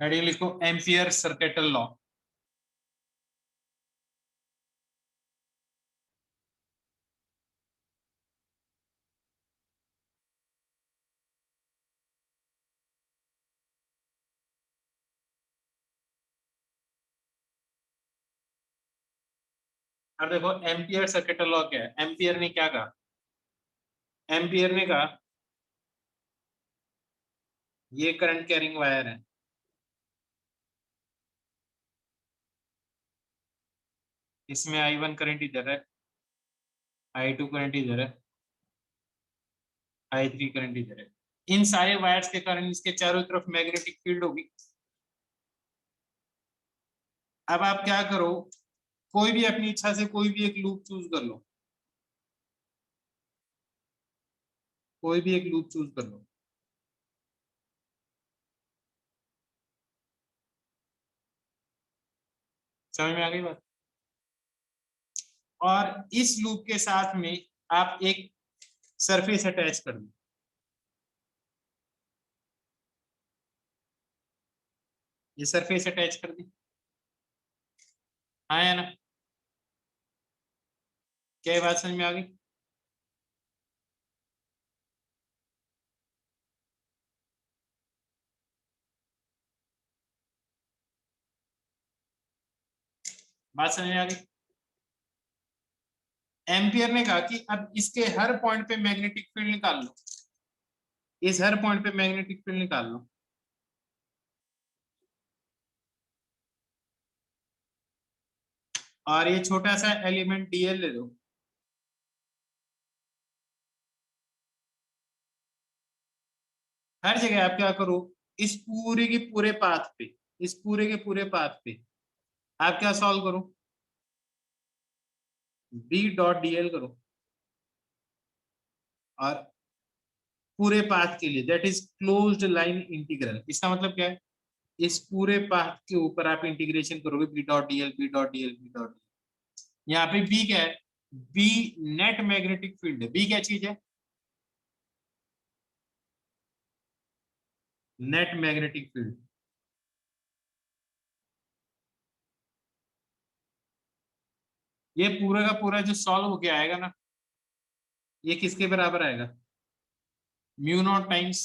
Heading लिखो ampere circuital law. अब देखो एम्पियर सर्किटल लॉ क्या है। एम्पियर ने क्या कहा? एम्पियर ने कहा ये करंट कैरिंग वायर है, इसमें I1 करंट इधर है, I2 करंट इधर है, I3 करंट इधर है। इन सारे वायर्स के कारण इसके चारों तरफ मैग्नेटिक फील्ड होगी। अब आप क्या करो, कोई भी अपनी इच्छा से कोई भी एक लूप चूज कर लो, कोई भी एक लूप चूज कर लो। समझ में आ गई बात? और इस लूप के साथ में आप एक सरफेस अटैच कर दो। ये सरफेस अटैच कर दी, हाँ या ना? क्या ये बात समझ में आ गई? बात समझ में आ गई? एम्पियर ने कहा कि अब इसके हर पॉइंट पे मैग्नेटिक फील्ड निकाल लो, इस हर पॉइंट पे मैग्नेटिक फील्ड निकाल लो। और ये छोटा सा एलिमेंट डीएल ले लो। हर जगह आप क्या करो, इस पूरे के पूरे पाथ पे, इस पूरे के पूरे पाथ पे आप क्या सॉल्व करो, बी डॉट डीएल करो। और पूरे पाथ के लिए that is closed line integral, इसका मतलब क्या है? इस पूरे पाथ के ऊपर आप इंटीग्रेशन करोगे, B dot DL, B dot DL, B dot DL. यहाँ पे बी क्या है? बी नेट मैग्नेटिक फील्ड है। बी क्या चीज है? Net magnetic field. ये पूरा का पूरा जो सॉल्व होके आएगा ना, ये किसके बराबर आएगा? म्यू नॉट टाइम्स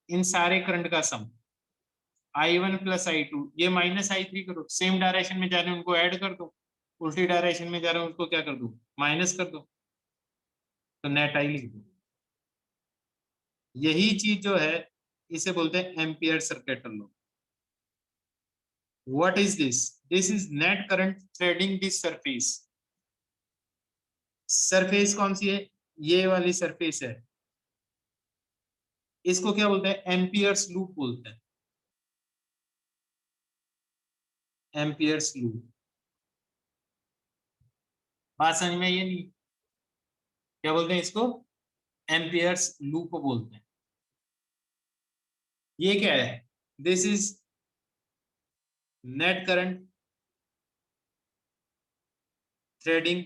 इन सारे करंट का सम, I1 प्लस I2। ये माइनस I3 करो, सेम डायरेक्शन में जा रहे हैं उनको ऐड कर दो, उल्टी डायरेक्शन में जा रहे हैं उसको क्या कर दो, माइनस कर दो, तो नेट आई लिख दो। यही चीज जो है इसे बोलते हैं ampere circuital law. What is this? This is net current threading this surface. Surface कौन सी है? ये वाली सरफेस है। इसको क्या बोलते हैं? एम्पियर्स लूप बोलते हैं, एम्पियर्स लूप। बात समझ में? ये नहीं, क्या बोलते हैं इसको? एम्पियर्स लूप बोलते हैं। ये क्या है? This is net current threading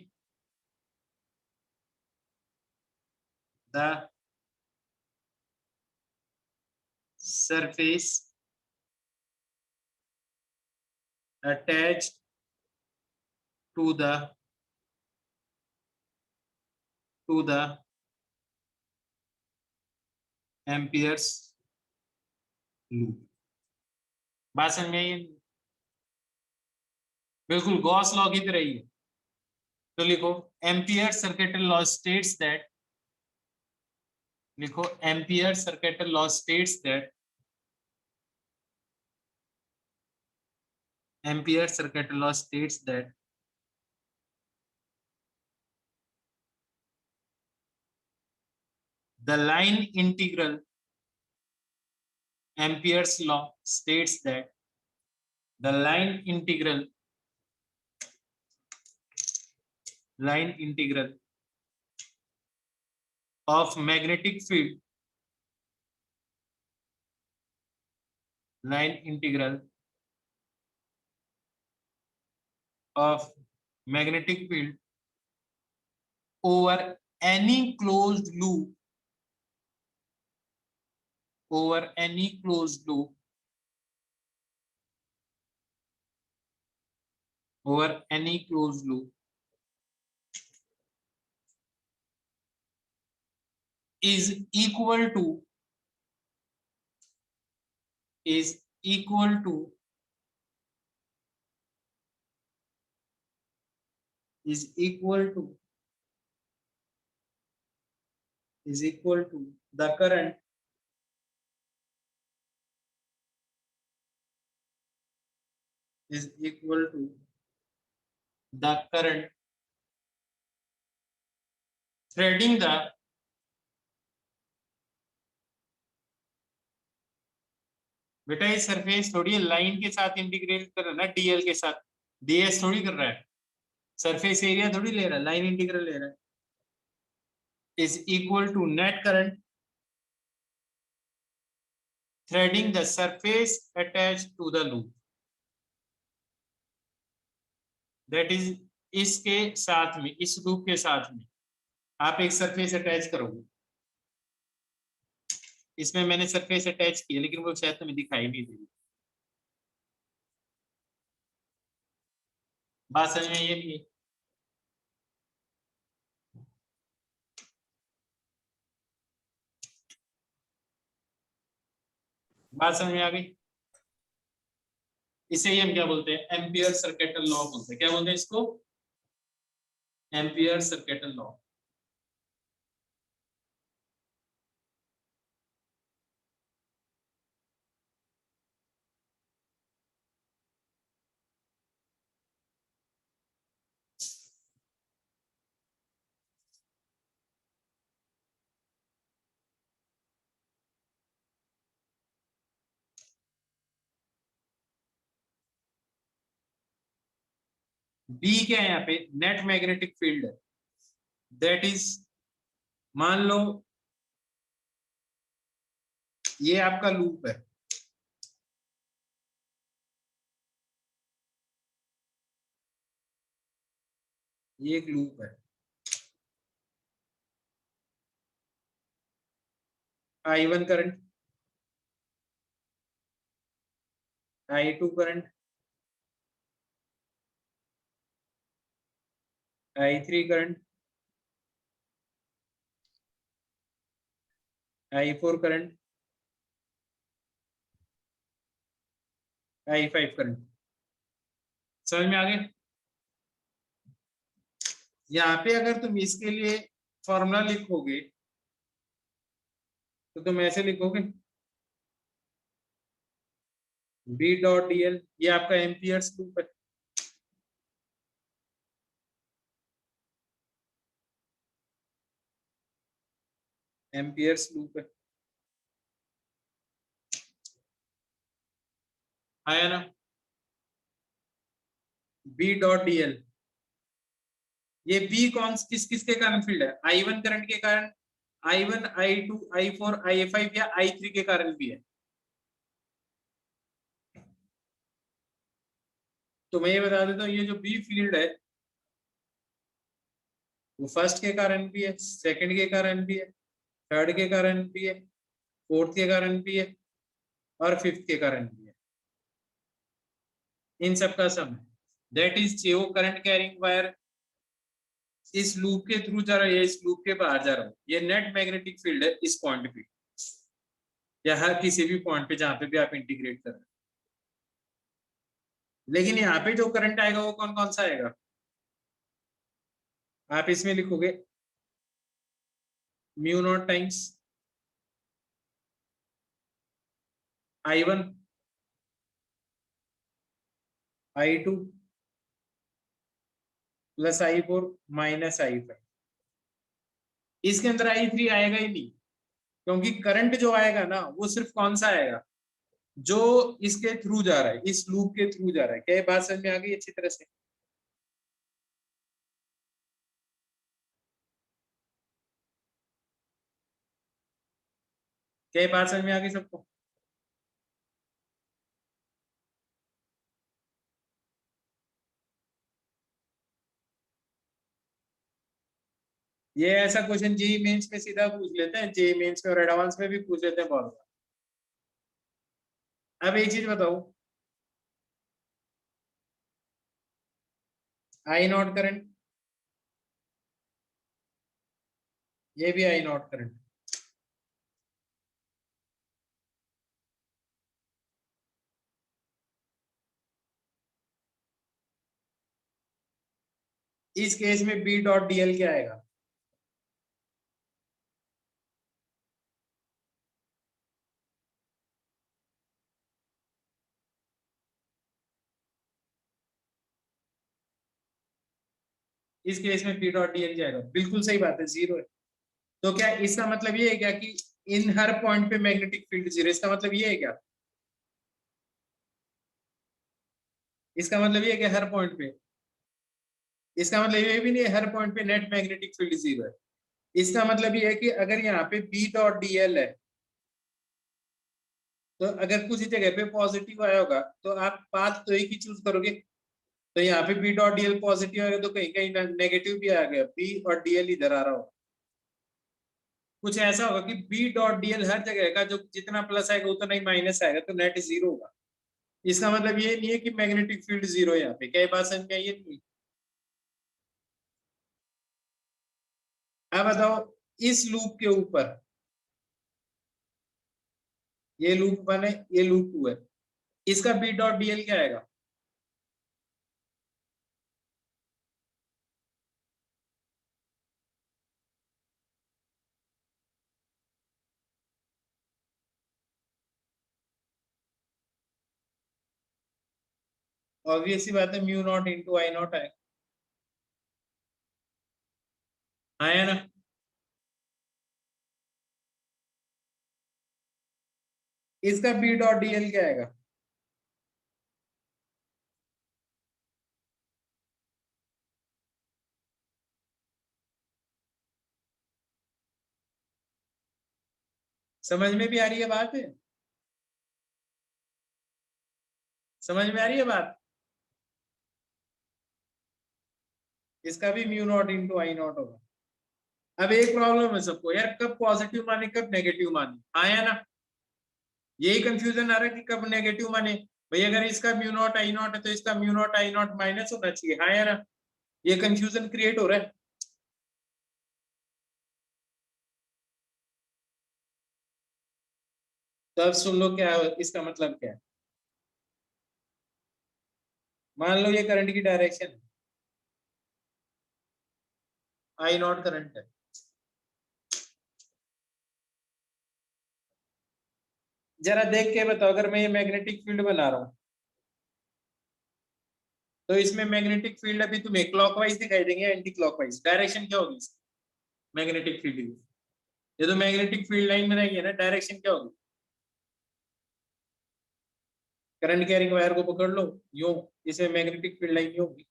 the surface attached to the amperes loop। बात समझ में आई? बिल्कुल गॉस लॉ की तरह ही है। तो लिखो ampere circuital law states that, लिखो ampere circuital law states that, ampere circuital law states that the line integral, ampere's law states that the line integral of magnetic field, line integral of magnetic field over any closed loop, over any closed loop over any closed loop is equal to is equal to is equal to is equal to the current is equal to the current threading the बेटा ये surface थोड़ी line के साथ integrate कर रहा है ना, DL के साथ, डीएस थोड़ी कर रहा है, सरफेस एरिया थोड़ी ले रहा है, लाइन इंटीग्रल ले रहा है। Is equal to net current threading the surface attach to the loop, that is इसके साथ में, इस लूप के साथ में आप एक सरफेस अटैच करोगे। इसमें मैंने सरफेस अटैच की है लेकिन वो शायद तुम्हें दिखाई नहीं दे रही। बात समझ में ये नहीं है? बात समझ में आ गई? इसे ही हम क्या बोलते हैं? एम्पियर सर्किटल लॉ बोलते हैं। क्या बोलते हैं इसको? Ampere circuital law. बी क्या है यहाँ पे? नेट मैग्नेटिक फील्ड है, दैट इज, मान लो ये आपका लूप है, ये एक लूप है, I1 current, I2 current, I3 current, I4 current, I5 current. समझ में आ गया? यहाँ पे अगर तुम इसके लिए फॉर्मूला लिखोगे तो तुम ऐसे लिखोगे बी डॉट डी एल, ये आपका एम्पियर्स लूप है, एम्पियर्स लूप है, आया ना? बी डॉट डी एल, ये बी कौन किस किस के कारण फील्ड है? I1 करंट के कारण, I1, I2, I4, I5 या I3 के कारण भी है। तो मैं ये बता देता हूँ, ये जो बी फील्ड है वो फर्स्ट के कारण भी है, सेकंड के कारण भी है, थर्ड के कारण भी है, फोर्थ के कारण भी है और फिफ्थ के कारण भी है। इन सब का सम है, दैट इज जो करंट कैरिंग वायर इस लूप के थ्रू जा रहा है, इस लूप के बाहर जा रहा है, ये नेट मैग्नेटिक फील्ड है इस पॉइंट पे या हर किसी भी पॉइंट पे जहां पे भी आप इंटीग्रेट कर रहे हैं। लेकिन यहाँ पे जो करंट आएगा वो कौन कौन सा आएगा? आप इसमें लिखोगे mu not times I1, I2 plus I4 minus I5। इसके अंदर I3 आएगा ही नहीं, क्योंकि करंट जो आएगा ना वो सिर्फ कौन सा आएगा? जो इसके थ्रू जा रहा है, इस लूप के थ्रू जा रहा है। क्या ये बात समझ में आ गई अच्छी तरह से? क्या ये बात समझ में आ गई सबको? ये ऐसा क्वेश्चन जेईई मेंस में सीधा पूछ लेते हैं, जेईई मेंस में और एडवांस में भी पूछ लेते हैं बहुत बार। अब एक चीज बताओ, आई नॉट करंट, ये भी आई नॉट करंट। इस केस में बी डॉट डीएल क्या आएगा? इस केस में बी डॉट डीएल क्या आएगा? बिल्कुल सही बात है, जीरो है। तो क्या इसका मतलब ये है क्या कि इन हर पॉइंट पे मैग्नेटिक फील्ड जीरो? इसका मतलब ये है क्या? इसका मतलब ये है कि हर पॉइंट पे, इसका मतलब ये भी नहीं है हर पॉइंट पे नेट मैग्नेटिक फील्ड जीरो है। इसका मतलब ये है कि अगर यहाँ पे बी डॉट डीएल है, तो अगर कुछ जगह पे पॉजिटिव आया होगा तो आप पाथ तो एक ही चूज करोगे। तो यहाँ पे बी डॉट डीएल पॉजिटिव आएगा, तो कहीं कहीं नेगेटिव भी आ गया, बी और डीएल इधर आ रहा होगा। कुछ ऐसा होगा कि बी डॉट डीएल हर जगह का जो जितना प्लस आएगा उतना ही माइनस आएगा, तो नेट जीरो होगा। इसका मतलब ये नहीं है कि मैग्नेटिक फील्ड जीरो है यहाँ पे। क्या ये बात समझ में आई? ये नहीं। अब बताओ, इस लूप के ऊपर, ये लूप वन है, ये लूप टू है, इसका बी डॉट डीएल क्या आएगा? ऑब्वियस सी बात है, mu naught into I not है। आया ना? इसका बी डॉट डीएल क्या आएगा? समझ में भी आ रही है बात है? समझ में आ रही है बात? इसका भी mu naught into I not होगा। अब एक प्रॉब्लम है सबको यार, कब पॉजिटिव माने कब नेगेटिव माने। आया ना? यही कंफ्यूजन आ रहा है कि कब नेगेटिव माने। भाई अगर इसका म्यू नॉट आई नॉट है तो इसका mu naught I not minus होना चाहिए। हाँ या ना? ये कंफ्यूजन क्रिएट हो रहा है। तो अब सुन लो क्या इसका मतलब क्या है। मान लो ये करंट की डायरेक्शन आई नॉट करंट है। जरा देख के बताओ, अगर मैं ये मैग्नेटिक फील्ड बना रहा हूँ तो इसमें मैग्नेटिक फील्ड अभी तुम्हें क्लॉकवाइज दिखाई देंगे, एंटी क्लॉकवाइज डायरेक्शन क्या होगी मैग्नेटिक फील्ड की? ये तो मैग्नेटिक फील्ड लाइन बनाएगी है ना, डायरेक्शन क्या होगी? करंट कैरिंग वायर को पकड़ लो यूं, इसमें मैग्नेटिक फील्ड लाइन यूं होगी।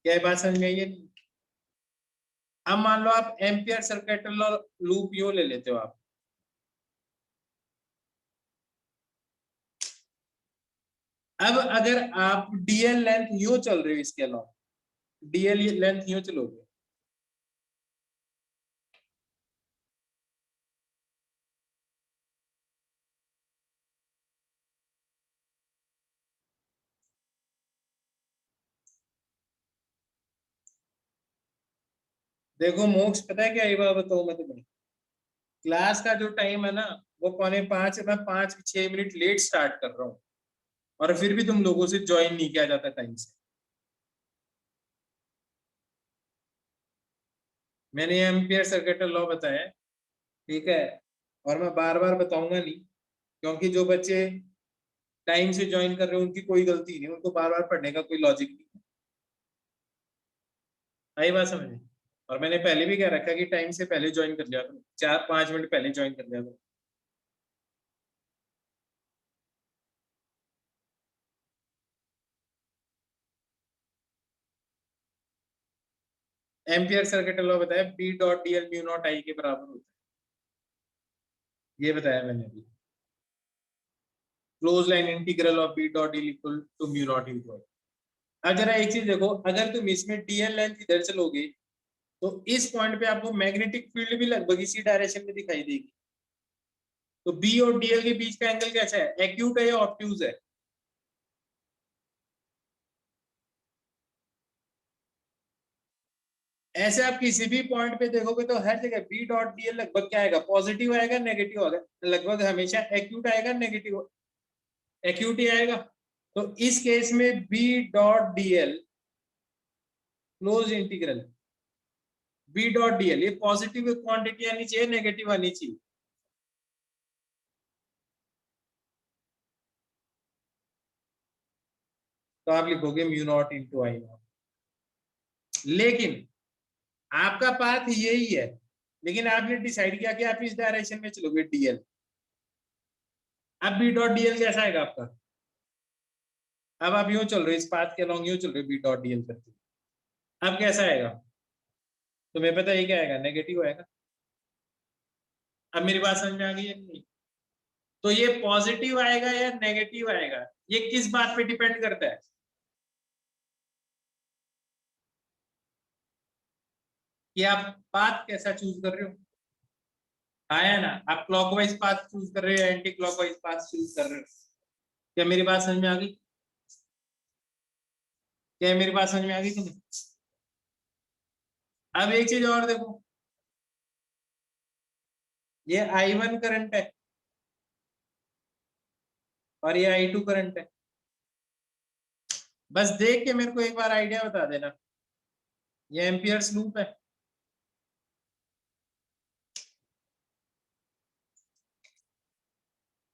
क्या ये बात समझ में आई है? नहीं? अब मान लो आप एम्पियर सर्किट लूप यूं ले लेते हो आप। अब अगर आप डीएल लेंथ यूं चल रहे हो इसके अलावा, डीएल लेंथ यूं चलोगे, देखो मोक्ष पता है क्या, ये बात बताऊं मैं तुम्हें। क्लास का जो टाइम है ना, वो 4:45 है, मैं 5-6 मिनट लेट स्टार्ट कर रहा हूँ, और फिर भी तुम लोगों से ज्वाइन नहीं किया जाता टाइम से। मैंने एम्पियर सर्किट लॉ बताया, ठीक है, और मैं बार बार बताऊंगा नहीं, क्योंकि जो बच्चे टाइम से ज्वाइन कर रहे हैं उनकी कोई गलती नहीं, उनको बार बार पढ़ने का कोई लॉजिक नहीं। आई बात समझ में? और मैंने पहले भी कह रखा कि टाइम से पहले ज्वाइन कर लिया करो, 4-5 मिनट पहले ज्वाइन कर लिया करो। एम्पियर सर्किट लॉ बताया, B dot dl mu naught I के बराबर होता है, ये बताया मैंने अभी। Close line integral of B dot dl equal to mu naught into I. अब जरा एक चीज देखो, अगर तुम इसमें डीएल लेंथ इधर चलोगे तो इस पॉइंट पे आपको मैग्नेटिक फील्ड भी लगभग इसी डायरेक्शन में दिखाई देगी। तो बी और डीएल के बीच का एंगल कैसा है, एक्यूट है या ऑब्ट्यूज है? ऐसे आप किसी भी पॉइंट पे देखोगे तो हर जगह बी डॉट डीएल लगभग क्या आएगा, पॉजिटिव आएगा, नेगेटिव आएगा, लगभग हमेशा एक्यूट आएगा, नेगेटिव एक्यूट ही आएगा। तो इस केस में B dot DL close integral B dot DL, ये पॉजिटिव क्वांटिटी आनी चाहिए, नेगेटिव आनी चाहिए। तो आप लिखोगे mu naught into I naught. लेकिन आपका पाथ यही है, लेकिन आपने डिसाइड किया कि आप इस डायरेक्शन में चलोगे डीएल। अब बी डॉट डीएल कैसा आएगा आपका, अब आप यूं चल रहे हो, इस पाथ के अलॉन्ग यूं चल रहे हो बी डॉट डीएल करते, अब कैसा आएगा, तो मैं पता ये क्या आएगा, नेगेटिव आएगा। अब मेरी बात समझ में आ गई है नहीं? तो ये पॉजिटिव आएगा या नेगेटिव आएगा, ये किस बात पे डिपेंड करता है, कि आप पाथ कैसा चूज कर रहे हो। आया ना, आप क्लॉकवाइज पाथ चूज कर रहे हो या एंटी क्लॉकवाइज पाथ चूज कर रहे हो। क्या मेरी बात समझ में आ गई, क्या मेरी बात समझ में आ गई तुम्हें? अब एक चीज और देखो, ये I1 करंट है और ये I2 करंट है। बस देख के मेरे को एक बार आइडिया बता देना, ये एम्पियर्स लूप है।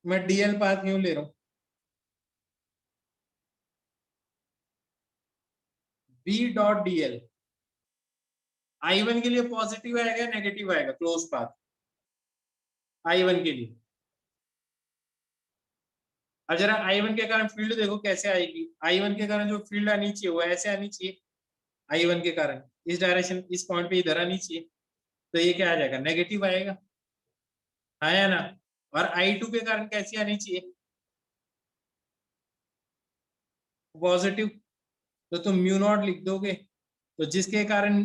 मैं डीएल पाथ यूं ले रहा हूं, बी डॉट डीएल I1 के लिए पॉजिटिव आएगा, नेगेटिव आएगा, क्लोज पाथ I1 के लिए। अब जरा I1 के कारण फील्ड देखो कैसे आएगी, I1 के कारण जो फील्ड आनी चाहिए वो ऐसे आनी चाहिए, I1 के कारण इस डायरेक्शन, इस पॉइंट पे इधर आनी चाहिए, तो ये क्या आ जाएगा, नेगेटिव आएगा, आया ना। और I2 के कारण कैसी आनी चाहिए, पॉजिटिव, तो तुम म्यू नॉट लिख दोगे, तो जिसके कारण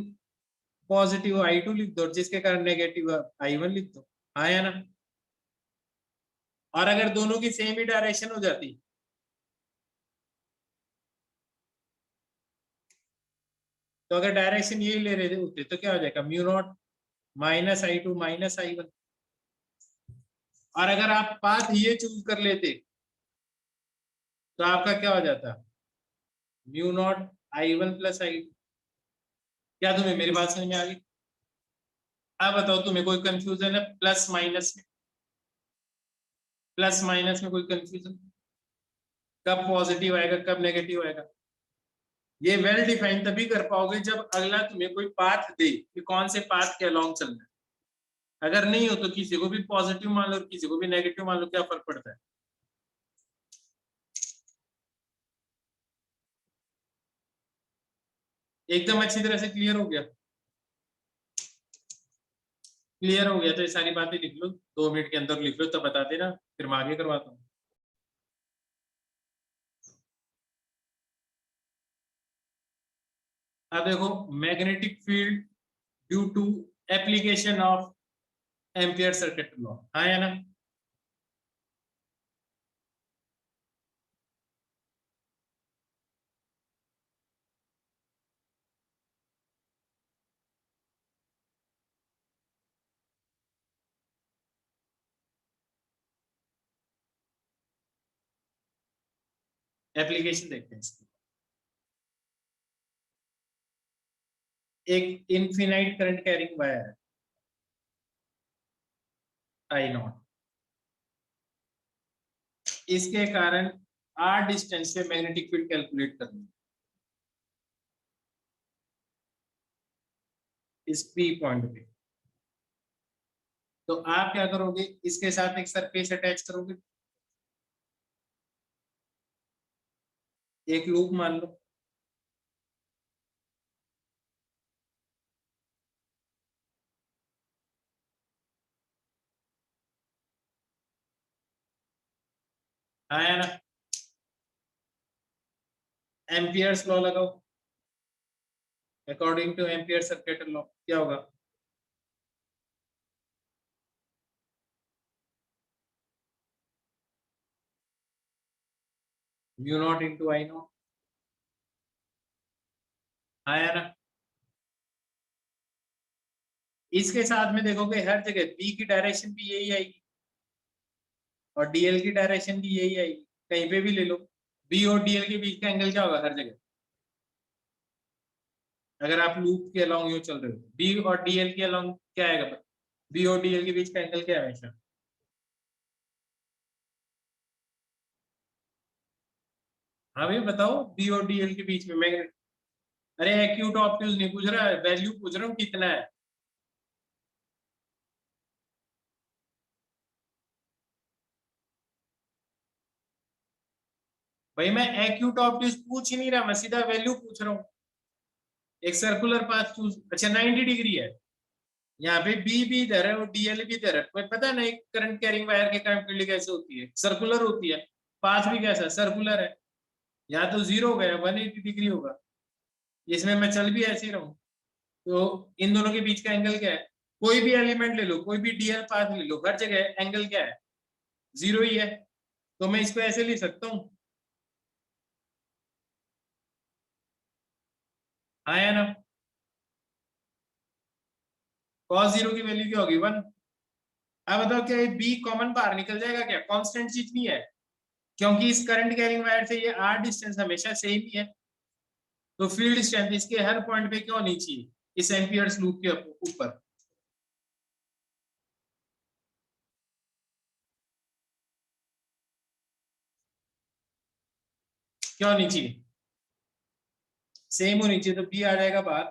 पॉजिटिव I2 लिख दो, जिसके कारण नेगेटिव I1 लिख दो, आया ना। और अगर दोनों की सेम ही डायरेक्शन हो जाती, तो अगर डायरेक्शन यही ले रहे होते तो क्या हो जाएगा, mu naught minus I2 minus I1। और अगर आप पाथ ये चूज कर लेते तो आपका क्या हो जाता, mu naught I1 plus I2। क्या तुम्हें मेरी बात समझ में आ गई? अब बताओ तुम्हें कोई कंफ्यूजन है प्लस माइनस में, प्लस माइनस में कोई कंफ्यूजन, कब पॉजिटिव आएगा कब नेगेटिव आएगा। ये वेल डिफाइंड तभी कर पाओगे जब अगला तुम्हें कोई पाथ दे कि कौन से पाथ के अलोंग चलना है। अगर नहीं हो तो किसी को भी पॉजिटिव मान लो, किसी को भी नेगेटिव मान लो, क्या फर्क पड़ता है। एकदम अच्छी तरह से क्लियर हो गया, क्लियर हो गया तो ये सारी बातें लिख लो, 2 मिनट के अंदर लिख लो, तब बता देना, फिर मैं आगे करवाता हूँ। अब देखो, magnetic field due to application of Ampere circuit law, हाँ या ना। एप्लीकेशन देखते हैं इसकी। एक इनफिनाइट करंट कैरिंग वायर है I0, इसके कारण r डिस्टेंस पे मैग्नेटिक फील्ड कैलकुलेट करनी है इस P पॉइंट पे। तो आप क्या करोगे, इसके साथ एक सरफेस अटैच करोगे, एक लूप मान लो, आया ना। एम्पियर्स लॉ लगाओ, according two ampere circuit law क्या होगा, म्यू नॉट इंटू I0, आया ना। इसके साथ में देखोगे हर जगह बी की डायरेक्शन भी यही आएगी और डीएल की डायरेक्शन भी यही आएगी, कहीं पे भी ले लो। बी और डीएल के बीच का एंगल क्या होगा हर जगह, अगर आप लूप के अलोंग यूं चल रहे हो, बी और डीएल के अलोंग क्या आएगा, बी और डीएल के बीच का एंगल क्या है हमेशा? हाँ भैया बताओ, बी और डीएल के बीच में मैं, अरे एक्यूट ऑप्टिक्स नहीं पूछ रहा, वैल्यू पूछ रहा हूँ कितना है। भाई मैं एक्यूट ऑप्टिक्स पूछ ही नहीं रहा, मैं सीधा वैल्यू पूछ रहा हूँ। एक सर्कुलर पाथ चूज, अच्छा 90 डिग्री है, यहाँ पे बी भी इधर है और डीएल भी इधर है, तुम्हें पता है ना एक करंट कैरिंग वायर के कारण फील्ड कैसे होती है, सर्कुलर होती है, पाथ भी कैसा सर्कुलर है, यहाँ तो जीरो गया 180 डिग्री होगा, इसमें मैं चल भी ऐसे ही रहूं। तो इन दोनों के बीच का एंगल क्या है, कोई भी एलिमेंट ले लो, कोई भी डीएल पाथ ले लो, हर जगह एंगल क्या है, जीरो ही है। तो मैं इसको ऐसे लिख सकता हूँ, हाँ या ना, कॉस जीरो की वैल्यू क्या होगी 1। अब बताओ क्या ये बी कॉमन बाहर निकल जाएगा क्या, कांस्टेंट चीज नहीं है, क्योंकि इस करंट कैरिंग वायर से ये आर डिस्टेंस हमेशा सेम ही है, तो फील्ड स्ट्रेंथ इसके हर पॉइंट पे क्यों नहीं चाहिए इस एम्पियर्स लूप के ऊपर, क्यों नहीं चाहिए, सेम होनी चाहिए, तो बी आ जाएगा बाहर।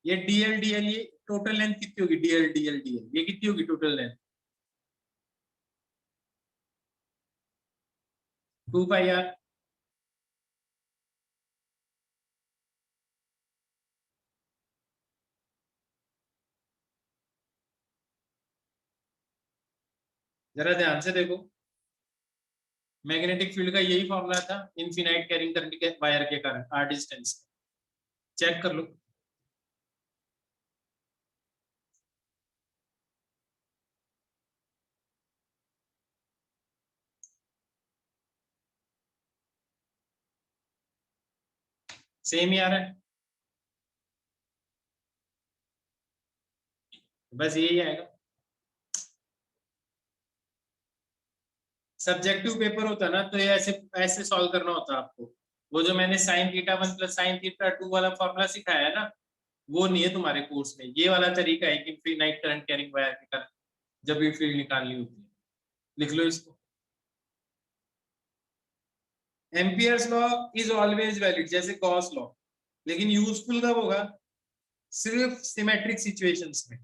ये डीएल डीएल ये टोटल लेंथ कितनी होगी, डीएल डीएल डीएल ये कितनी होगी टोटल लेंथ, 2 पाई आर। जरा ध्यान से देखो, मैग्नेटिक फील्ड का यही फॉर्मूला था इनफिनाइट कैरिंग करंट के वायर के कारण आर डिस्टेंस, चेक कर लो। सेम ही आ रहा है, बस यही आएगा। सब्जेक्टिव पेपर होता ना तो ये ऐसे ऐसे सॉल्व करना होता आपको, वो जो मैंने sine theta 1 plus sine theta 2 वाला फॉर्मूला सिखाया है ना, वो नहीं है तुम्हारे कोर्स में, ये वाला तरीका है कि इनफिनाइट करंट कैरिंग वायर के कारण जब भी फील्ड निकालनी होती है, लिख लो इसको। Ampere's law is always valid जैसे गॉस लॉ, लेकिन यूजफुल कब होगा, सिर्फ सिमेट्रिक सिचुएशंस में।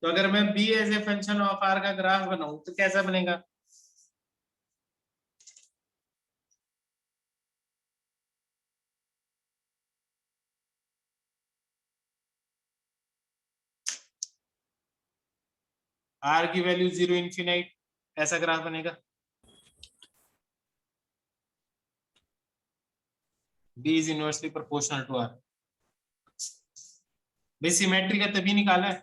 तो अगर मैं B as a function of r का ग्राफ बनाऊं तो कैसा बनेगा, आर की वैल्यू 0 इनफिनाइट, ऐसा ग्राफ बनेगा। B is inversely proportional to r, भाई सिमेट्री का तभी निकाला है,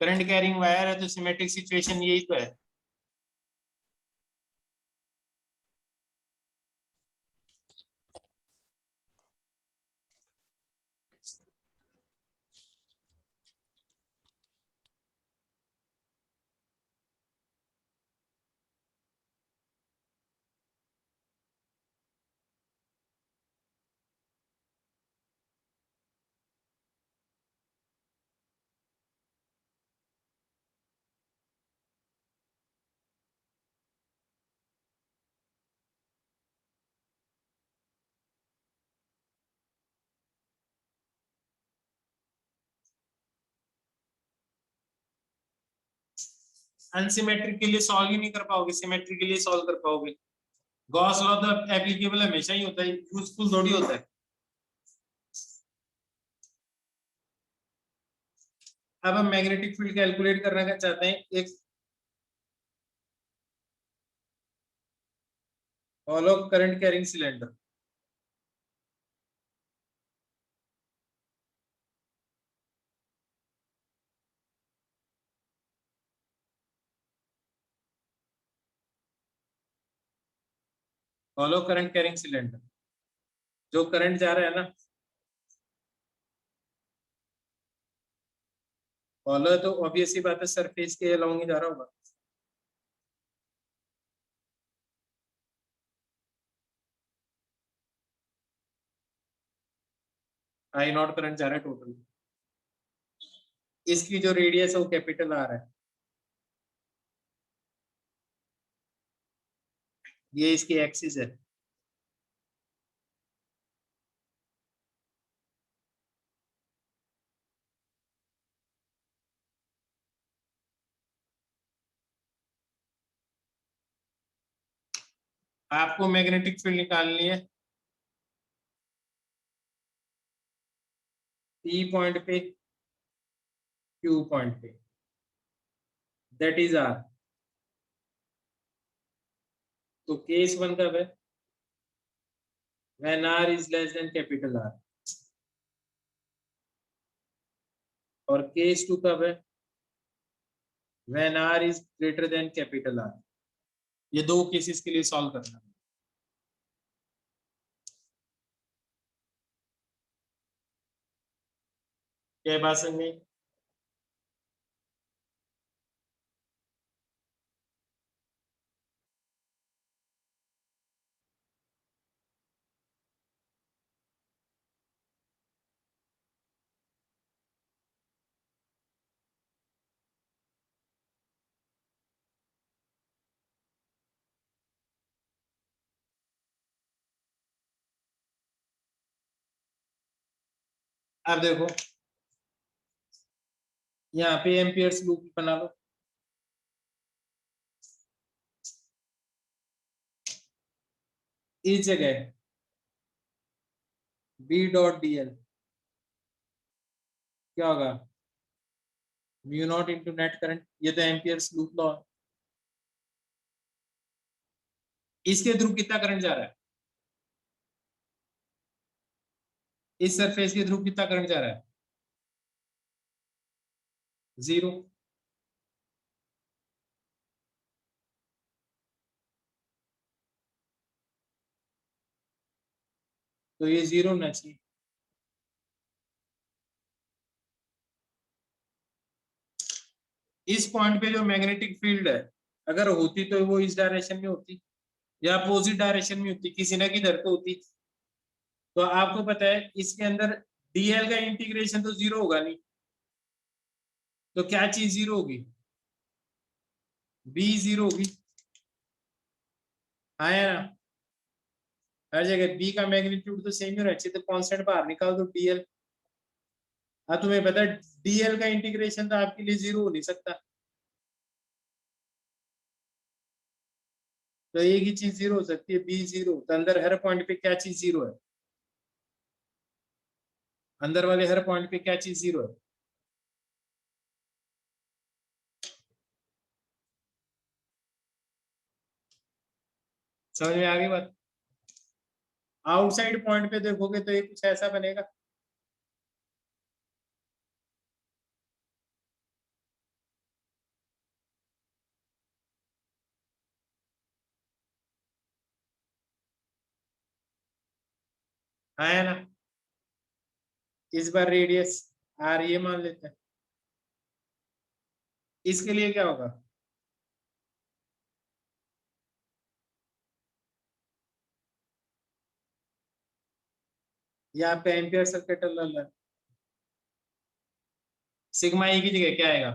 करंट कैरिंग वायर है तो सिमेट्रिक सिचुएशन यही तो है। अनसिमेट्रिक के लिए सॉल्व ही नहीं कर पाओगे, सिमेट्रिक के लिए सॉल्व कर पाओगे। गॉस लॉ तो एप्लीकेबल हमेशा ही होता है, यूजफुल थोड़ी होता है। अब हम मैग्नेटिक फील्ड कैलकुलेट करना क्या चाहते हैं, एक hollow current carrying cylinder, hollow current carrying cylinder, जो करंट जा रहा है ना, hollow है तो ऑब्वियस सी बात है सरफेस के अलोंग ही जा रहा होगा। आई नॉट करंट जा रहा है टोटल, इसकी जो रेडियस है वो कैपिटल आर है, ये इसकी एक्सिस है। आपको मैग्नेटिक फील्ड निकालनी है पी पॉइंट पे, क्यू पॉइंट पे, दैट इज आर। तो केस वन कब है, when r is less than capital R, और केस टू कब है, when r is greater than capital R. ये दो केसेस के लिए सॉल्व करना है। क्या बात समझ में? अब देखो यहाँ पे एम्पियर्स लूप बना लो, इस जगह बी डॉट डी एल क्या होगा, mu naught into net current, ये तो एम्पियर्स लूप लॉ। इसके थ्रू कितना करंट जा रहा है, इस सरफेस के थ्रू कितना करंट जा रहा है, जीरो। तो ये जीरो होना चाहिए। इस पॉइंट पे जो मैग्नेटिक फील्ड है, अगर होती तो वो इस डायरेक्शन में होती या अपोजिट डायरेक्शन में होती, किसी ना किधर तो होती। तो आपको पता है इसके अंदर डीएल का इंटीग्रेशन तो जीरो होगा नहीं, तो क्या चीज जीरो होगी, बी जीरो होगी। हाँ या ना, हर जगह बी का मैग्नीट्यूड तो सेम ही रहना चाहिए, तो कांस्टेंट बाहर निकाल दो डीएल। हाँ तुम्हें पता है डीएल का इंटीग्रेशन तो आपके लिए जीरो हो नहीं सकता, तो एक ही चीज जीरो हो सकती है, बी जीरो। तो अंदर हर पॉइंट पे क्या चीज जीरो है, अंदर वाले हर पॉइंट पे क्या चीज जीरो है। समझ में आ गई बात? आउटसाइड पॉइंट पे देखोगे तो ये कुछ ऐसा बनेगा, हाँ है ना। इस बार रेडियस आर ये मान लेते हैं, इसके लिए क्या होगा, यहाँ पे एम्पियर सर्किट सिग्मा ई की जगह क्या आएगा,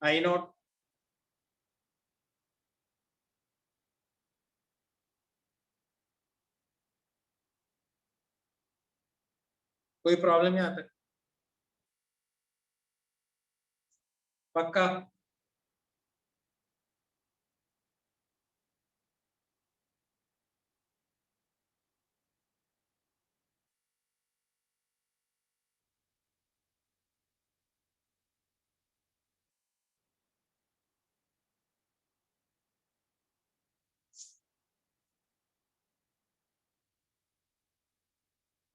आई नॉट। कोई प्रॉब्लम यहाँ तक, पक्का?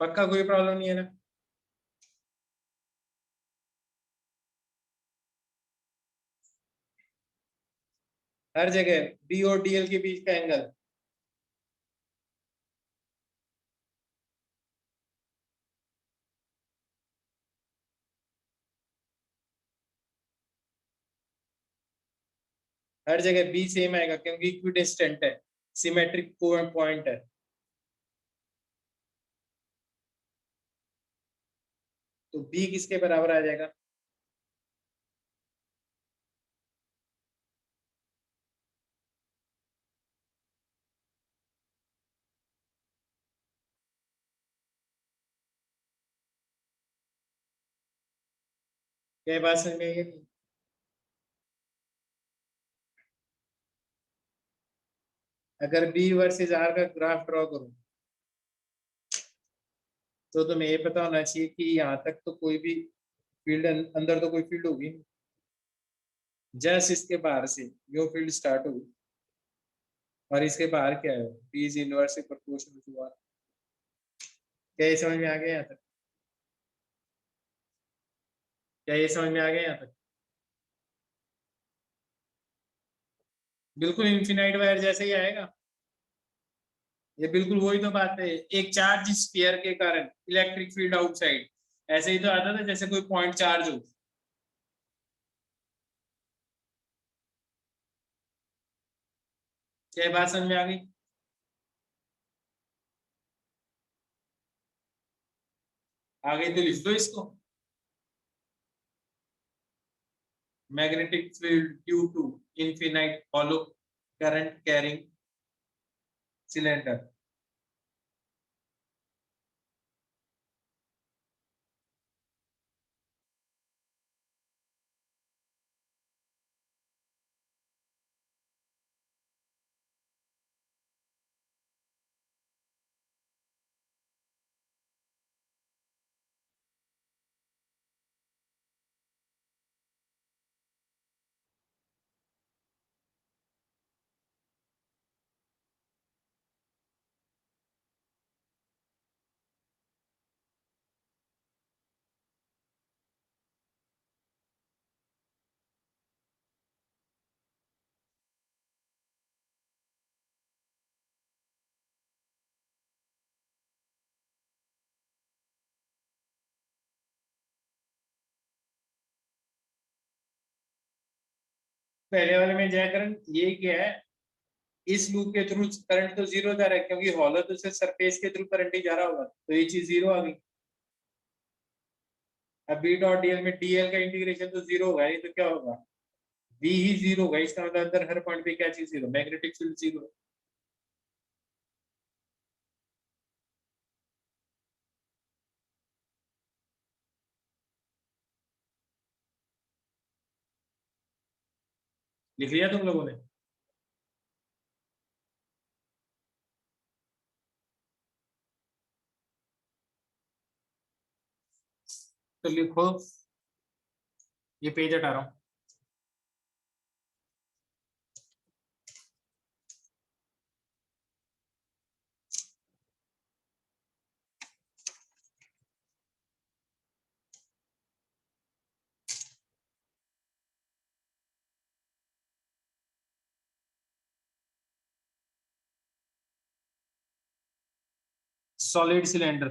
पक्का कोई प्रॉब्लम नहीं है ना? हर जगह बी और डीएल के बीच का एंगल हर जगह बी सेम आएगा क्योंकि इक्विडिस्टेंट है, सिमेट्रिक पॉइंट है। तो बी किसके बराबर आ जाएगा? क्या बात समझ में आई है? अगर बी वर्सेस आर का ग्राफ ड्रॉ करूं तो तुम्हें ये पता होना चाहिए कि यहाँ तक तो कोई भी फील्ड अंदर तो कोई फील्ड होगी नहीं। जस्ट इसके बाहर से यो फील्ड स्टार्ट होगी और इसके बाहर क्या है, B is inversely proportional to r. क्या ये समझ में आ गया यहाँ तक? क्या ये समझ में आ गया यहाँ तक? बिल्कुल इन्फिनाइट वायर जैसे ही आएगा। ये बिल्कुल वही तो बात है, एक चार्ज स्फीयर के कारण इलेक्ट्रिक फील्ड आउटसाइड, ऐसे ही तो आता था जैसे कोई पॉइंट चार्ज हो। क्या बात समझ में आ गई? आ गई तो लिख दो इसको। Magnetic field due to infinite hollow current carrying cylinder. पहले वाले में जय करण ये क्या है, इस लूप के थ्रू करंट तो जीरो जा रहा है क्योंकि हॉलो तो सिर्फ सरफेस के थ्रू करंट ही जा रहा होगा, तो ये चीज जीरो आ गई। अब बी डॉट डीएल में डीएल का इंटीग्रेशन तो जीरो होगा, ये तो क्या होगा, बी ही जीरो होगा। इसका मतलब अंदर हर पॉइंट पे क्या चीज जीरो, मैग्नेटिक फील्ड जीरो। लिख लिया तुम लोगों ने? तो लिखो, ये पेज हटा रहा हूँ। Solid cylinder,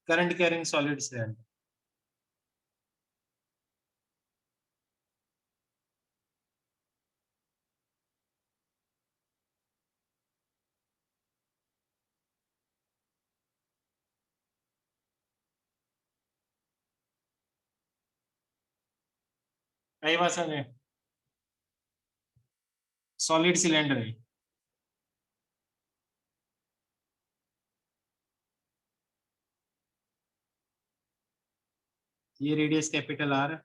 current carrying solid cylinder. कई बात समझे, सॉलिड सिलेंडर है। ये रेडियस कैपिटल आर,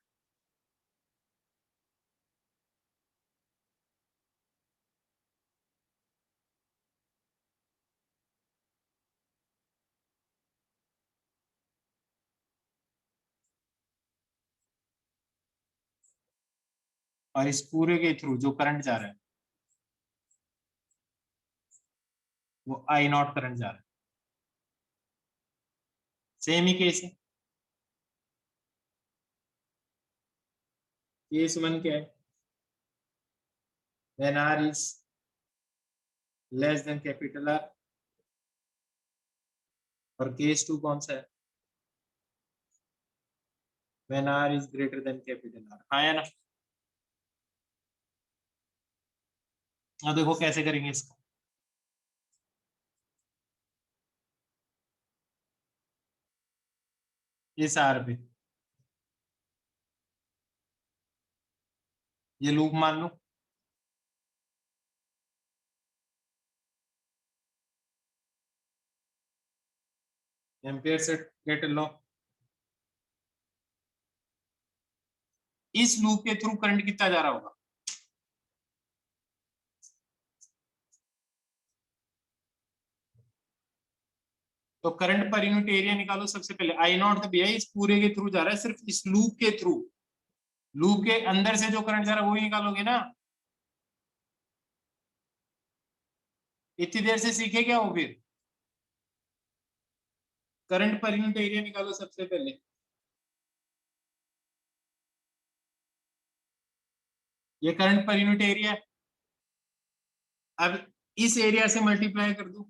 और इस पूरे के थ्रू जो करंट जा रहा है वो आई नॉट करंट जा रहा है। सेम ही केस है। केस 1 क्या है? When r is less than capital R. और केस 2 कौन सा है? When r is greater than capital R. हाँ है ना? अब देखो कैसे करेंगे इसको। इस आर पे ये लूप मान लो। एम्पियर से गेट लॉ। इस लूप के थ्रू करंट कितना जा रहा होगा? तो करंट पर यूनिट एरिया निकालो सबसे पहले। आई नॉट तो भैया इस पूरे के थ्रू जा रहा है, सिर्फ इस लूप के थ्रू। लूप के अंदर से जो करंट जा रहा है वही निकालोगे ना। इतनी देर से सीखे क्या हो फिर? करंट पर यूनिट एरिया निकालो सबसे पहले। ये करंट पर यूनिट एरिया है। अब इस एरिया से मल्टीप्लाई कर दो।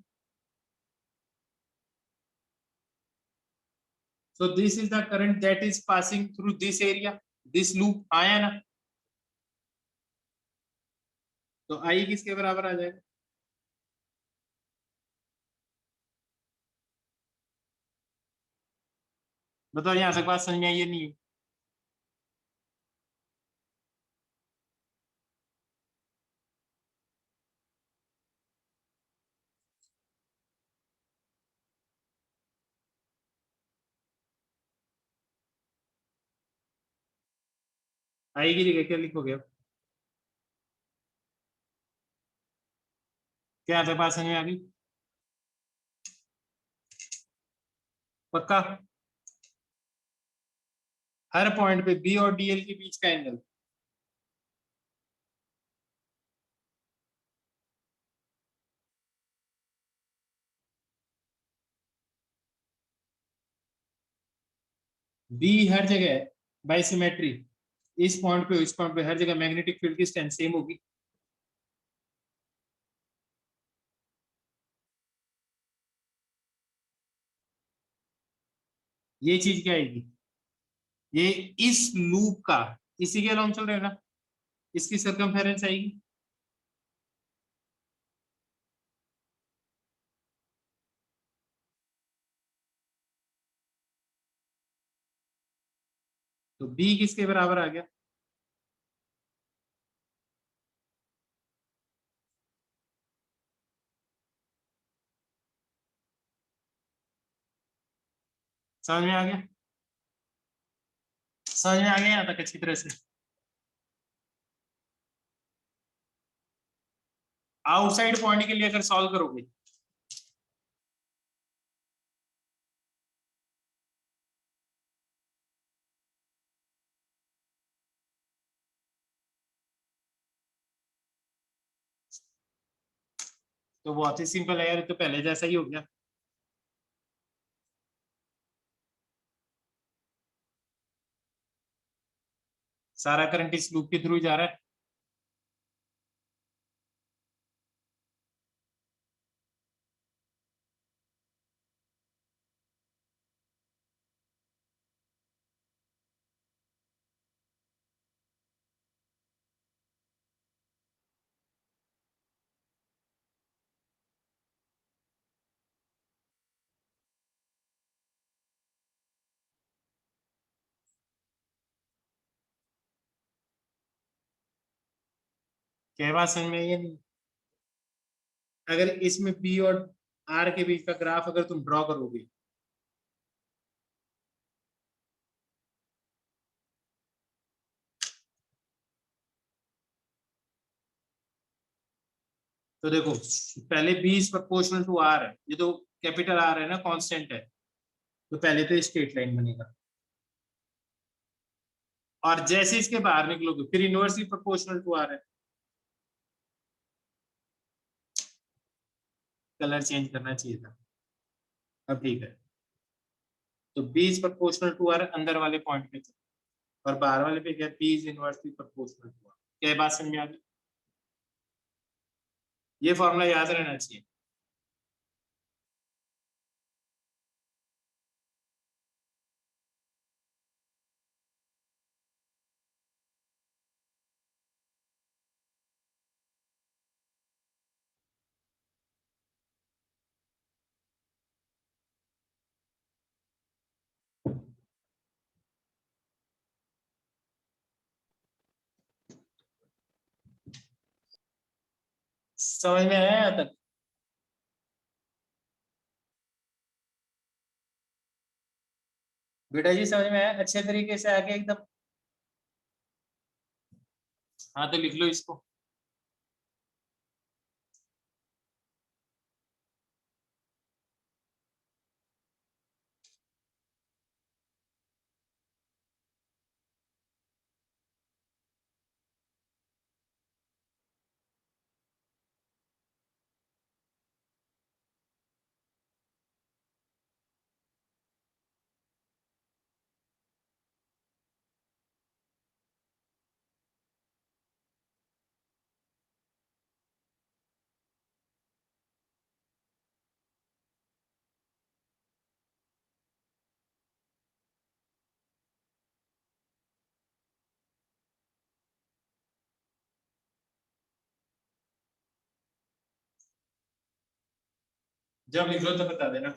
So this is the current that is passing through this area, this loop. आया ना? तो आई किसके बराबर आ जाएगा? बताओ, यहां तक बात समझ में आई है नहीं? आई की जगह क्या लिखोगे अब? क्या यहां तक बात समझ में आ गई? पक्का? हर पॉइंट पे बी और डीएल के बीच का एंगल। बी हर जगह है बाई सिमेट्री। इस पॉइंट पे इस पॉइंट पे हर जगह मैग्नेटिक फील्ड की स्ट्रेंथ सेम होगी। ये चीज क्या आएगी? ये इस लूप का, इसी के अलॉन्ग चल रहे हो ना, इसकी सर्कमफेरेंस आएगी। तो बी किसके बराबर आ गया? समझ में आ गया? समझ में आ गया यहाँ तक अच्छी तरह से? आउटसाइड पॉइंट के लिए अगर सॉल्व करोगे तो बहुत ही सिंपल है यार, तो पहले जैसा ही हो गया। सारा करंट इस लूप के थ्रू जा रहा है। क्या बात समझ में? ये नहीं? अगर इसमें बी और आर के बीच का ग्राफ अगर तुम ड्रॉ करोगे तो देखो, पहले B is proportional to r है, ये तो कैपिटल आर है ना, कांस्टेंट है। तो पहले तो स्ट्रेट लाइन बनेगा, और जैसे इसके बाहर निकलोगे फिर इनवर्सली प्रोपोर्शनल टू आर है। कलर चेंज करना चाहिए था। अब ठीक है। तो B is proportional to r अंदर वाले पॉइंट पे थे, और बाहर वाले पे क्या, B is inversely proportional to r. क्या ये बात समझ में आ गई? ये फॉर्मूला याद रहना चाहिए। समझ में आया यहाँ तक? बेटा जी समझ में आया अच्छे तरीके से आगे एकदम? हाँ तो लिख लो इसको। जब लिख लो तो बता देना।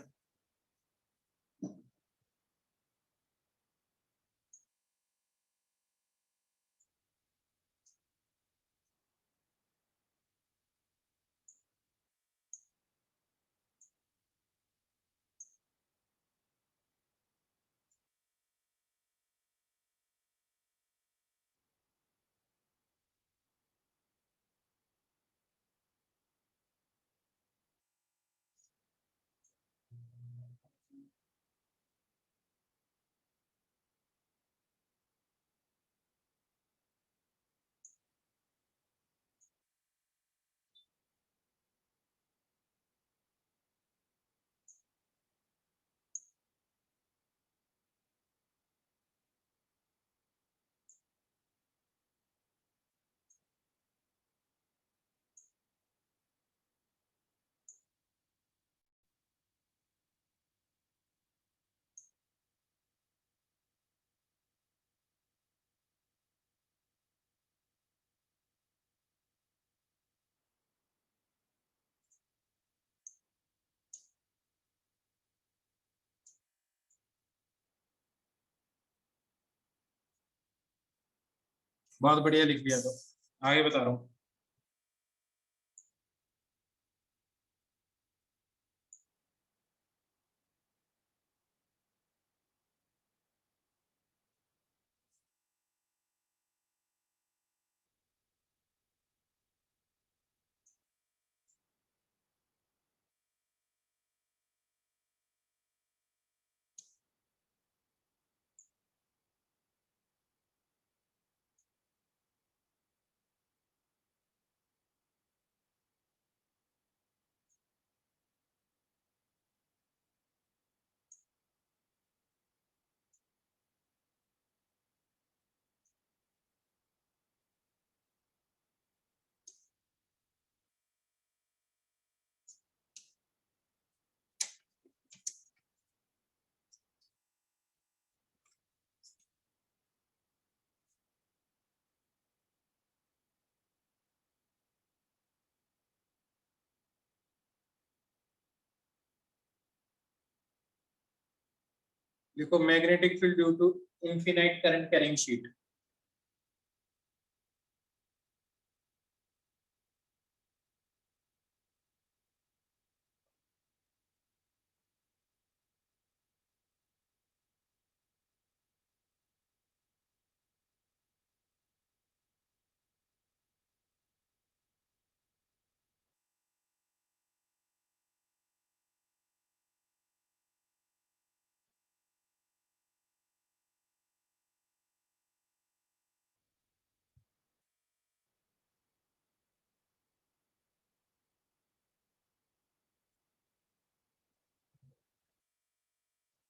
बहुत बढ़िया लिख लिया। तो आगे बता रहा हूँ। देखो magnetic field due to infinite current carrying sheet.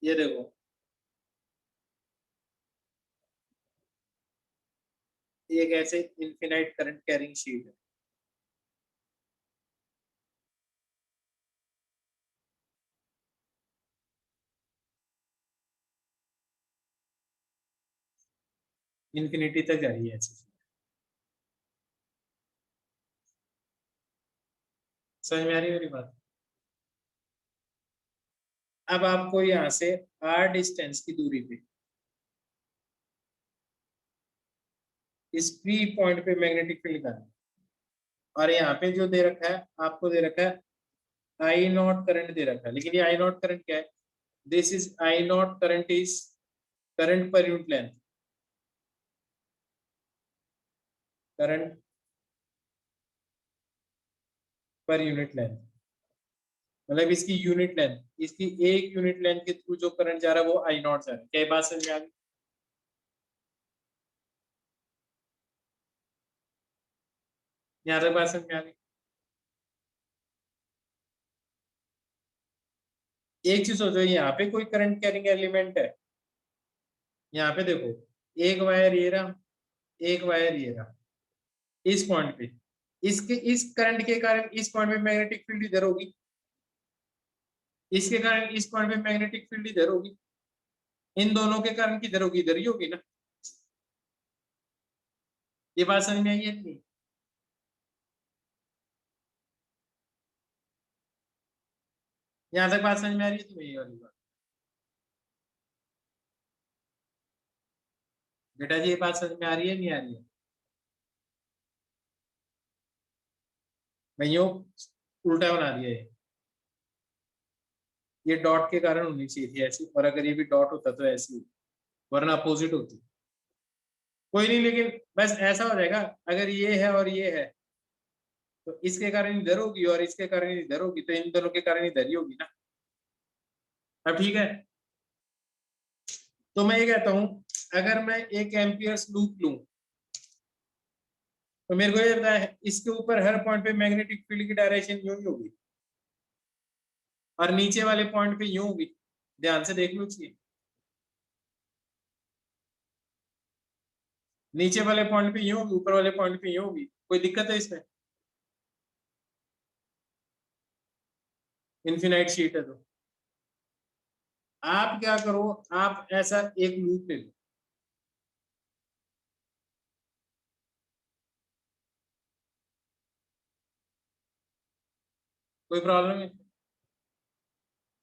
ये देखो, ये एक ऐसे इनफिनाइट करंट कैरिंग शीट है। इन्फिनिटी तक जा रही है ऐसे। समझ में आ रही है मेरी बात? अब आपको यहाँ से r डिस्टेंस की दूरी पे इस p पॉइंट पे मैग्नेटिक फील्ड करना, और यहाँ पे जो दे रखा है, आपको दे रखा है आई नॉट करंट दे रखा है। लेकिन ये आई नॉट करंट क्या है? This is I not current is current per unit length. Current per unit length मतलब इसकी यूनिट लेंथ, इसकी एक यूनिट लेंथ के थ्रू जो करंट जा रहा है वो आई नॉट जा रहा है। क्या बात समझ में आ गई? यहाँ तक बात समझ में आ गई? एक चीज सोचो, यहाँ पे कोई करंट कैरिंग एलिमेंट है? यहाँ पे देखो, एक वायर ये रहा, एक वायर ये रहा, इस पॉइंट पे इसके इस करंट के कारण इस पॉइंट पे मैग्नेटिक फील्ड इधर होगी, इसके कारण इस पॉइंट पे मैग्नेटिक फील्ड इधर होगी, इन दोनों के कारण किधर होगी? इधर ही होगी ना। ये बात समझ में आई है नहीं? यहाँ तक बात समझ में आ रही है तुम्हें ये वाली बात? बेटा जी ये बात समझ में आ रही है नहीं आ रही है? मैं यूं उल्टा बना दिया ये डॉट के कारण होनी चाहिए थी ऐसी, और अगर ये भी डॉट होता तो ऐसी होती, वरना अपोजिट होती। कोई नहीं, लेकिन बस ऐसा हो जाएगा, अगर ये है और ये है तो इसके कारण इधर होगी और इसके कारण इधर होगी, तो इन दोनों के कारण इधर ही होगी ना। अब ठीक है, तो मैं ये कहता हूं, अगर मैं एक एम्पियर्स लूप लूं तो मेरे को ये पता है इसके ऊपर हर पॉइंट पे मैग्नेटिक फील्ड की डायरेक्शन यूं ही होगी, और नीचे वाले पॉइंट पे यूं होगी। ध्यान से देख लो चाहिए, नीचे वाले पॉइंट पे यूं होगी, ऊपर वाले पॉइंट पे यूं होगी। कोई दिक्कत है इसमें? इन्फिनाइट शीट है तो आप क्या करो, आप ऐसा एक लूप ले लो। कोई प्रॉब्लम है?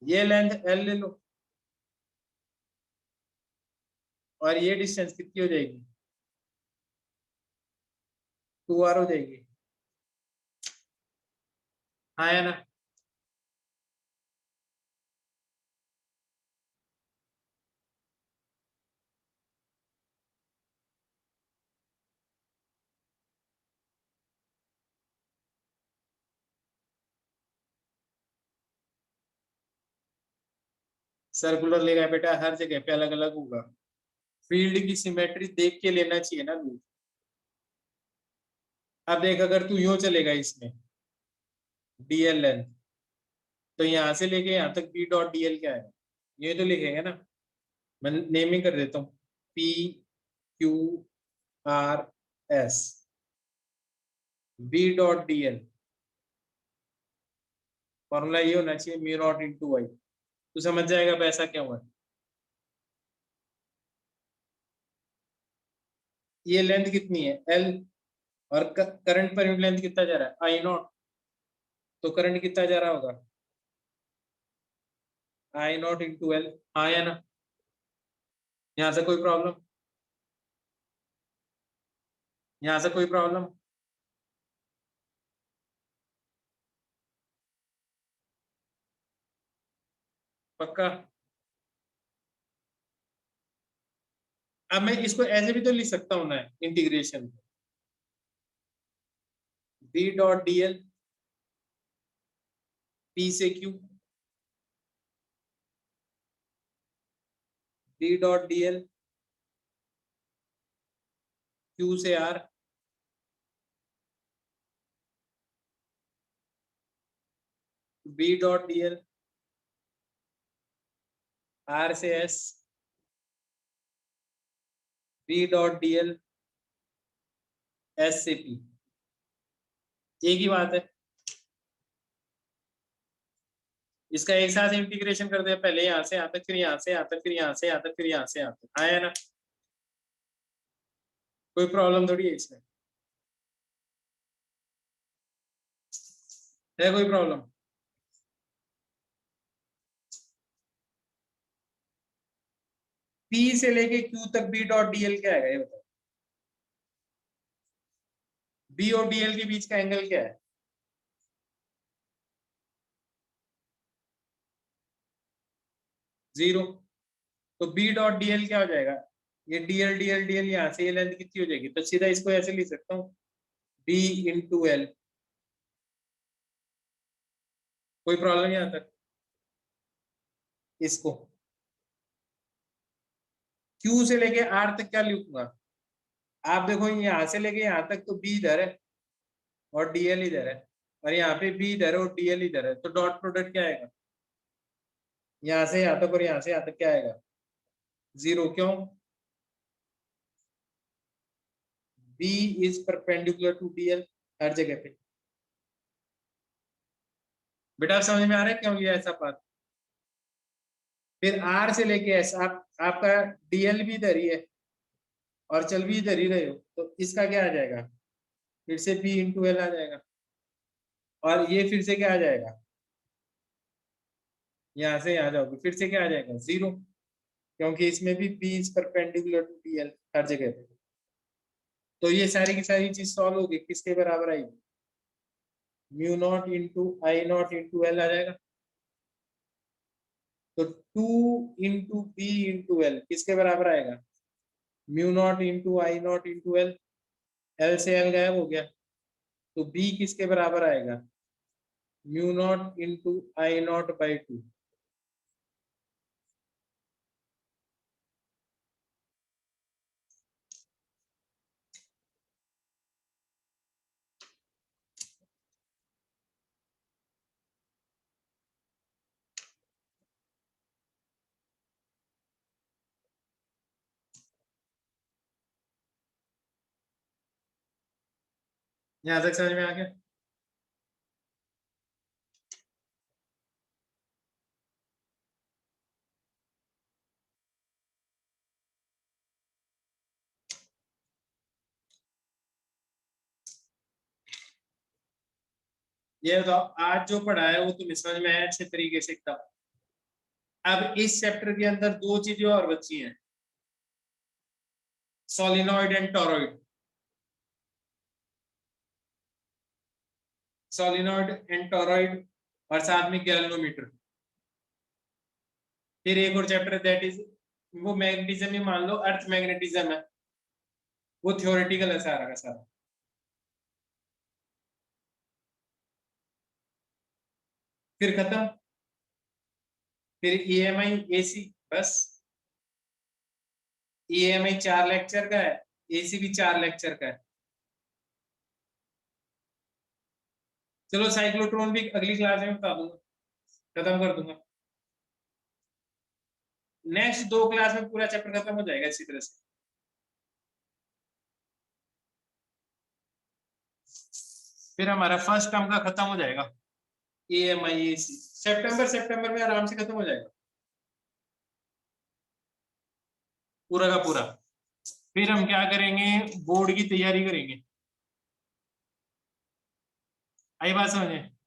ये लेंथ एल ले लो, और ये डिस्टेंस कितनी हो जाएगी? 2r हो जाएगी। हाँ है ना? सर्कुलर लेगा बेटा, हर जगह पे अलग अलग होगा। फील्ड की सिमेट्री देख के लेना चाहिए ना लूप। अब देख, अगर तू यूं चलेगा इसमें डीएल लेंथ, तो यहाँ से लेके यहाँ तक बी डॉट डीएल क्या है? ये तो लिखेंगे ना। मैं नेमिंग कर देता हूँ, P Q R S, B dot DL formula ये होना चाहिए म्यू नॉट इंटू वाई। तू समझ जाएगा अब ऐसा क्या हुआ है। ये लेंथ कितनी है? एल, और करंट पर यूनिट लेंथ कितना जा रहा है? आई नॉट। तो करंट कितना जा रहा होगा? आई नॉट इंटू एल। हाँ या ना? यहाँ से कोई प्रॉब्लम? यहाँ से कोई प्रॉब्लम? पक्का? अब मैं इसको ऐसे भी तो लिख सकता हूँ ना, integration B dot dl P से Q, B dot dl Q से R, B dot dl R से S, B dot D L, S से पी, एक ही बात है। इसका एक साथ इंटीग्रेशन कर दे, पहले यहां से यहां तक, फिर यहां से यहां तक, फिर यहां से यहां तक, फिर यहां से यहां तक, आया ना? कोई प्रॉब्लम थोड़ी है इसमें, है कोई प्रॉब्लम? पी से लेके क्यू तक बी डॉट डीएल क्या है ये बताओ? बी और डीएल के बीच का एंगल क्या है? जीरो। तो बी डॉट डीएल क्या हो जाएगा? ये डीएल डीएल डीएल, यहां से ये लेंथ कितनी हो जाएगी? तो सीधा इसको ऐसे लिख सकता हूँ, बी इंटू एल। कोई प्रॉब्लम यहां तक? इसको क्यू से लेके आर तक क्या लिखूंगा? आप देखो यहां से लेके यहां तक तो बी इधर है और डीएल इधर है, और यहाँ पे बी इधर है और डीएल इधर है, तो डॉट प्रोडक्ट क्या आएगा? यहाँ से यहाँ तक और यहाँ से यहाँ तक क्या आएगा? जीरो। क्यों? B is perpendicular to dl हर जगह पे। बेटा आप समझ में आ रहा है क्यों लिया ऐसा बात? फिर आर से लेके एस, आपका डीएल भी इधर ही है और चल भी इधर ही रहे हो, तो इसका क्या आ जाएगा? फिर से बी इंटू एल आ जाएगा, और ये फिर से क्या आ जाएगा? यहाँ से यहाँ जाओगे फिर से क्या आ जाएगा? जीरो, क्योंकि इसमें भी B is perpendicular to dl हर जगह पे। तो ये सारी की सारी चीज सॉल्व होगी, किसके बराबर आएगी? Mu naught into I naught into L आ जाएगा। तो two into B into L किसके बराबर आएगा? Mu naught into I naught into L. L से एल गायब हो गया, तो बी किसके बराबर आएगा? Mu naught into I naught by two. यहां तक समझ में आ गया? ये बताओ आज जो पढ़ा है वो तुम्हें समझ में आया अच्छे तरीके से एकदम? अब इस चैप्टर के अंदर दो चीजें और बची हैं, solenoid and torrid. Solenoid and torrid और साथ में गैल्वेनोमीटर। फिर एक और चैप्टर दैट इज, वो मैग्नेटिज्म ही मान लो, अर्थ मैग्नेटिज्म है, वो थ्योरेटिकल है सारा का सारा। फिर खत्म। फिर ईएमआई एसी, बस। ईएमआई 4 लेक्चर का है, एसी भी 4 लेक्चर का है। चलो साइक्लोट्रॉन भी अगली क्लास में बता दूंगा, खत्म कर दूंगा। नेक्स्ट 2 क्लास में पूरा चैप्टर खत्म हो जाएगा इसी तरह से। फिर हमारा फर्स्ट टर्म का खत्म हो जाएगा, ईएमआई एसी सितंबर सितंबर में आराम से खत्म हो जाएगा पूरा का पूरा। फिर हम क्या करेंगे? बोर्ड की तैयारी करेंगे। आई बात समझे?